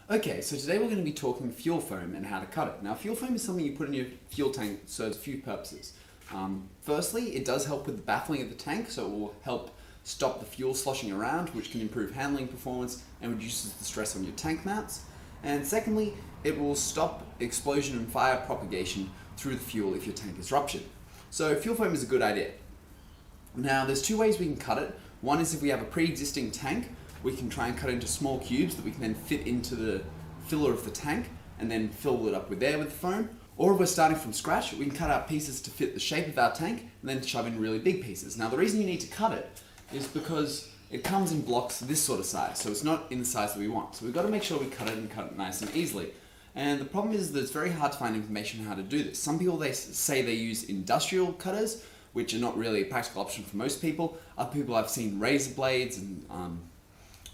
Okay, so today we're going to be talking fuel foam and how to cut it. Now, fuel foam is something you put in your fuel tank, serves a few purposes. Firstly, it does help with the baffling of the tank, so it will help stop the fuel sloshing around, which can improve handling performance and reduces the stress on your tank mounts. And secondly, it will stop explosion and fire propagation through the fuel if your tank is ruptured. So fuel foam is a good idea. Now, there's two ways we can cut it. One is if we have a pre-existing tank, we can try and cut it into small cubes that we can then fit into the filler of the tank and then fill it up with air with the foam. Or if we're starting from scratch, we can cut out pieces to fit the shape of our tank and then shove in really big pieces. Now, the reason you need to cut it is because it comes in blocks this sort of size, so it's not in the size that we want. So we've got to make sure we cut it nice and easily. And the problem is that it's very hard to find information on how to do this. Some people, they say they use industrial cutters, which are not really a practical option for most people. Other people, I've seen razor blades and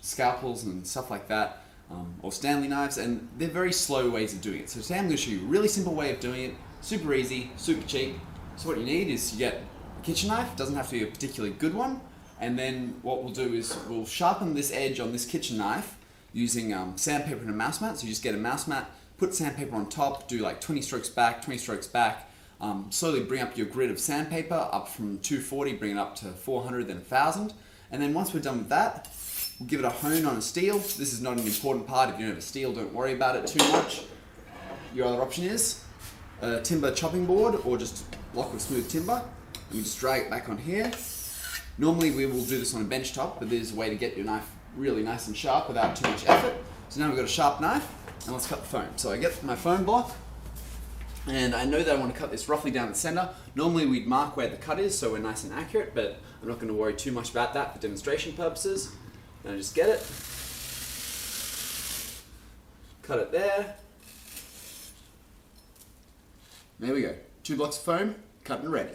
scalpels and stuff like that, or Stanley knives, and they're very slow ways of doing it. So today I'm going to show you a really simple way of doing it, super easy, super cheap. So what you need is you get a kitchen knife, it doesn't have to be a particularly good one, and then what we'll do is we'll sharpen this edge on this kitchen knife using sandpaper and a mouse mat. So you just get a mouse mat, put sandpaper on top, do like 20 strokes back, 20 strokes back, slowly bring up your grid of sandpaper up from 240, bring it up to 400, then 1000, and then once we're done with that, we'll give it a hone on a steel. This is not an important part. If you don't have a steel, don't worry about it too much. Your other option is a timber chopping board or just a block of smooth timber. And you just drag it back on here. Normally we will do this on a bench top, but there's a way to get your knife really nice and sharp without too much effort. So now we've got a sharp knife, and let's cut the foam. So I get my foam block, and I know that I want to cut this roughly down the center. Normally we'd mark where the cut is so we're nice and accurate, but I'm not going to worry too much about that for demonstration purposes. Now just get it, cut it there. There we go. 2 blocks of foam, cut and ready.